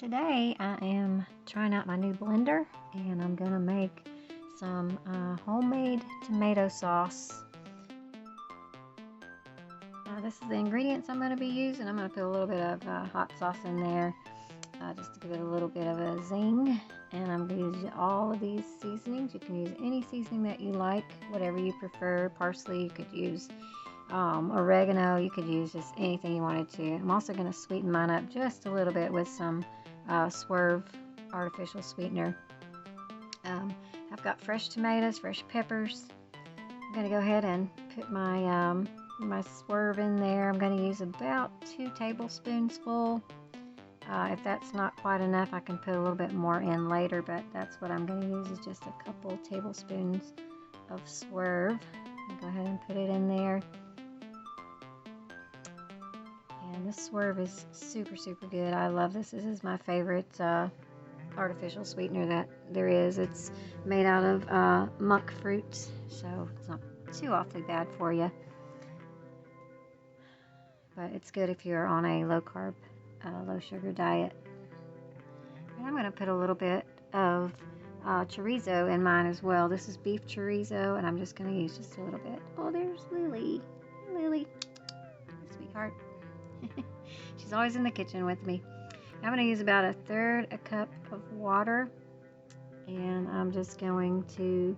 Today I am trying out my new blender and I'm gonna make some homemade tomato sauce. This is the ingredients I'm going to be using. I'm going to put a little bit of hot sauce in there just to give it a little bit of a zing. And I'm going to use all of these seasonings. You can use any seasoning that you like, whatever you prefer. Parsley, you could use oregano, you could use just anything you wanted to. I'm also going to sweeten mine up just a little bit with some Swerve artificial sweetener. I've got fresh tomatoes, fresh peppers. I'm going to go ahead and put my my Swerve in there. I'm going to use about 2 tablespoons full. If that's not quite enough, I can put a little bit more in later, but that's what I'm going to use, is just a couple tablespoons of Swerve. I'll go ahead and put it in there. And this Swerve is super good. I love this. This is my favorite artificial sweetener that there is. It's made out of monk fruit, so it's not too awfully bad for you. But it's good if you're on a low carb, low sugar diet. And I'm going to put a little bit of chorizo in mine as well. This is beef chorizo, and I'm just going to use just a little bit. Oh, there's Lily. Lily, sweetheart. She's always in the kitchen with me. I'm going to use about 1/3 cup of water, and I'm just going to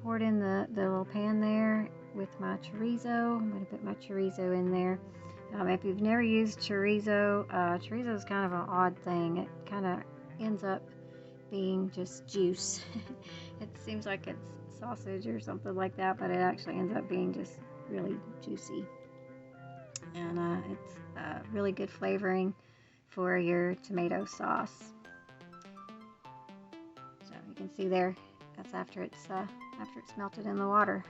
pour it in the little pan there with my chorizo. I'm going to put my chorizo in there. If you've never used chorizo, chorizo is kind of an odd thing. It kind of ends up being just juice. It seems like it's sausage or something like that, but it actually ends up being just really juicy. And it's really good flavoring for your tomato sauce. So you can see there, that's after it's melted in the water.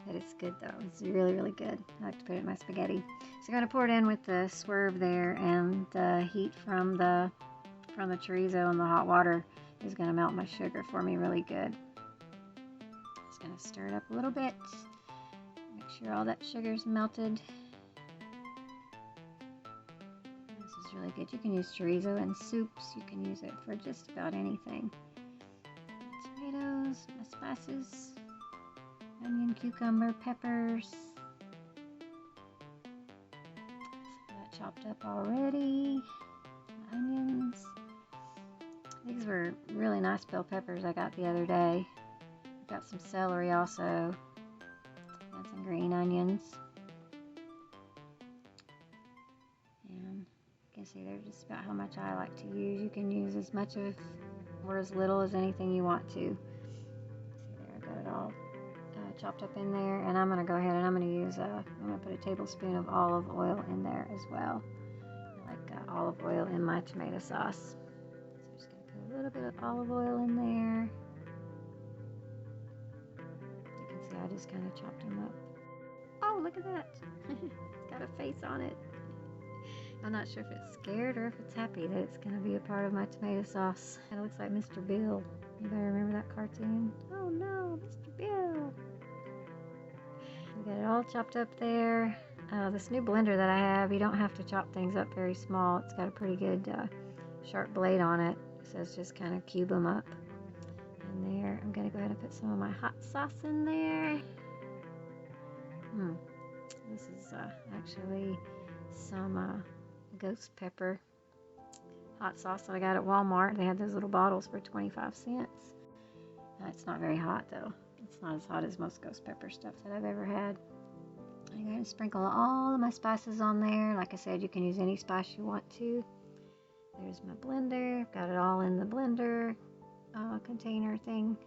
It is good though. It's really good. I like to put it in my spaghetti. So I'm going to pour it in with the Swerve there, and the heat from the chorizo and the hot water is going to melt my sugar for me really good. Just going to stir it up a little bit. Make sure all that sugar's melted. This is really good. You can use chorizo in soups. You can use it for just about anything. Tomatoes, my spices. Onion, cucumber, peppers. Got chopped up already. Onions. These were really nice bell peppers I got the other day. Got some celery also, and some green onions. And you can see they're just about how much I like to use. You can use as much of or as little as anything you want to. See there, I got it all chopped up in there, and I'm going to go ahead and I'm going to put a tablespoon of olive oil in there as well. I like olive oil in my tomato sauce. So I'm just going to put a little bit of olive oil in there. You can see I just kind of chopped them up. Oh, look at that. It's got a face on it. I'm not sure if it's scared or if it's happy that it's going to be a part of my tomato sauce. It looks like Mr. Bill. Anybody remember that cartoon? Oh no, Mr. Bill. We got it all chopped up there. This new blender that I have, you don't have to chop things up very small. It's got a pretty good sharp blade on it. So it's just kind of cube them up. And there, I'm going to go ahead and put some of my hot sauce in there. This is actually some ghost pepper hot sauce that I got at Walmart. They had those little bottles for 25 cents. It's not very hot though. It's not as hot as most ghost pepper stuff that I've ever had. I'm going to sprinkle all of my spices on there. Like I said, you can use any spice you want to. There's my blender. I've got it all in the blender container thing.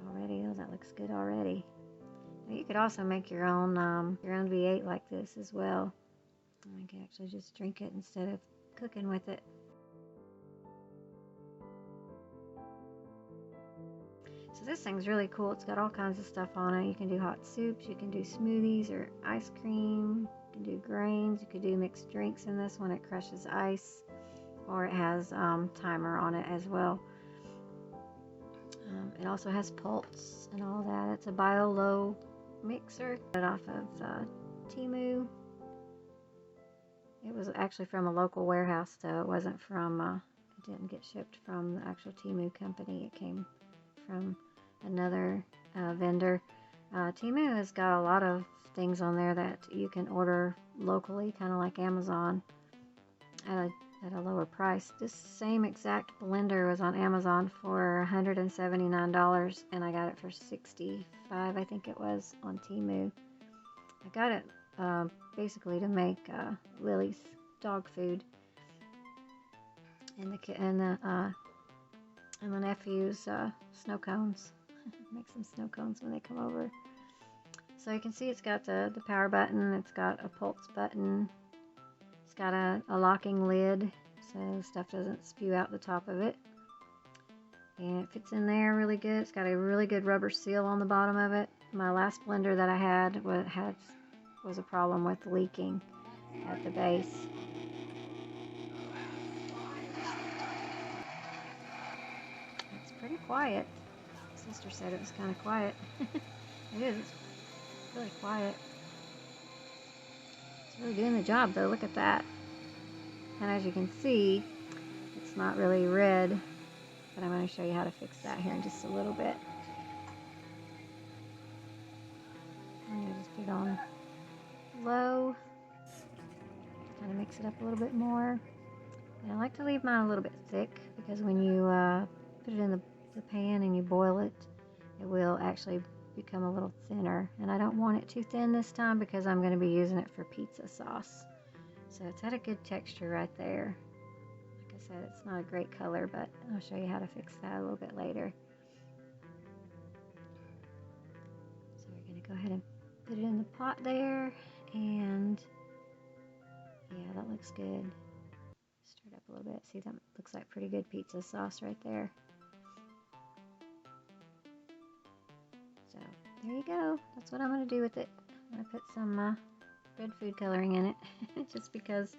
Already, oh, that looks good already. Now, you could also make your own V8 like this as well. You can actually just drink it instead of cooking with it. So this thing's really cool. It's got all kinds of stuff on it. You can do hot soups, you can do smoothies or ice cream, you can do grains, you could do mixed drinks in this one. It crushes ice, or it has timer on it as well. It also has pulse and all that. It's a BioLow mixer. Got it off of Temu. It was actually from a local warehouse, though. It wasn't from, it didn't get shipped from the actual Temu company. It came from another vendor. Temu has got a lot of things on there that you can order locally, kind of like Amazon, at a lower price. This same exact blender was on Amazon for $179, and I got it for $65, I think it was, on Temu. I got it basically to make Lily's dog food and the nephew's snow cones. Make some snow cones when they come over. So you can see it's got the power button, it's got a pulse button, it's got a locking lid so stuff doesn't spew out the top of it, and it fits in there really good. It's got a really good rubber seal on the bottom of it. My last blender that I had was a problem with leaking at the base. It's pretty quiet. Sister said it was kind of quiet. It is. It's really quiet. It's really doing the job, though. Look at that. And as you can see, it's not really red, but I'm going to show you how to fix that here in just a little bit. I'm going to just put it on low, kind of mix it up a little bit more. And I like to leave mine a little bit thick, because when you put it in the pan and you boil it, it will actually become a little thinner. And I don't want it too thin this time, because I'm going to be using it for pizza sauce. So it's had a good texture right there. Like I said, it's not a great color, but I'll show you how to fix that a little bit later. So we're going to go ahead and put it in the pot there, and yeah, that looks good. Stir it up a little bit. See, that looks like pretty good pizza sauce right there. So there you go. That's what I'm going to do with it. I'm going to put some red food coloring in it, just because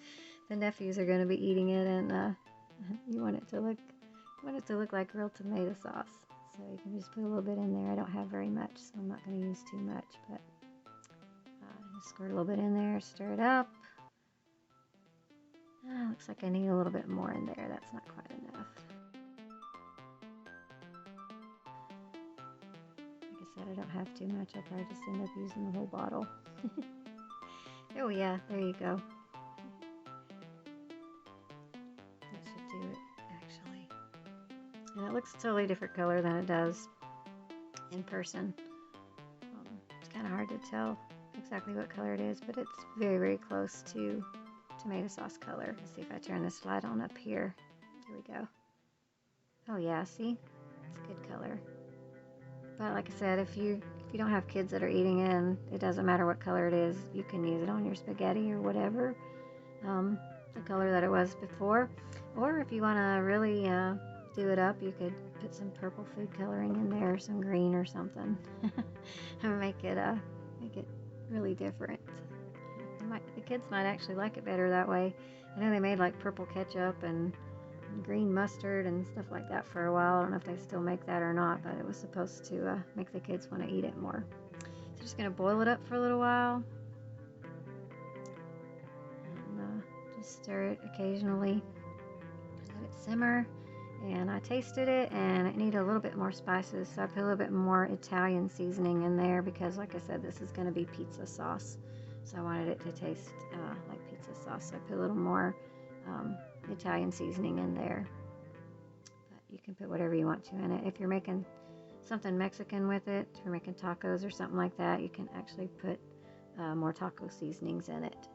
the nephews are going to be eating it, and you want it to look like real tomato sauce. So you can just put a little bit in there. I don't have very much, so I'm not going to use too much, but just squirt a little bit in there, stir it up. Looks like I need a little bit more in there. That's not quite enough. Like I said, I don't have too much. I'll probably just end up using the whole bottle. Oh yeah, there you go. That should do it, actually. And it looks a totally different color than it does in person. It's kind of hard to tell exactly what color it is, but it's very, very close to tomato sauce color. Let's see if I turn this light on up here. There we go. Oh yeah, see? It's a good color. But like I said, if you don't have kids that are eating it, and it doesn't matter what color it is, you can use it on your spaghetti or whatever, the color that it was before. Or if you want to really do it up, you could put some purple food coloring in there, or some green or something, and make it really different. The kids might actually like it better that way. I know they made like purple ketchup and green mustard and stuff like that for a while. I don't know if they still make that or not, but it was supposed to make the kids want to eat it more. So just going to boil it up for a little while, and just stir it occasionally. Let it simmer. And I tasted it, and it needed a little bit more spices, so I put a little bit more Italian seasoning in there, because like I said, this is going to be pizza sauce, so I wanted it to taste like pizza sauce. So I put a little more Italian seasoning in there, but you can put whatever you want to in it. If you're making something Mexican with it, if you're making tacos or something like that, you can actually put more taco seasonings in it.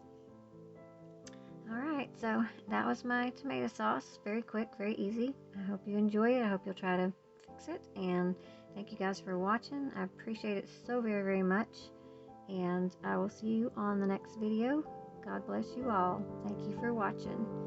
Alright, so that was my tomato sauce. Very quick, very easy. I hope you enjoy it. I hope you'll try to fix it, and thank you guys for watching. I appreciate it so very, very much, and I will see you on the next video. God bless you all. Thank you for watching.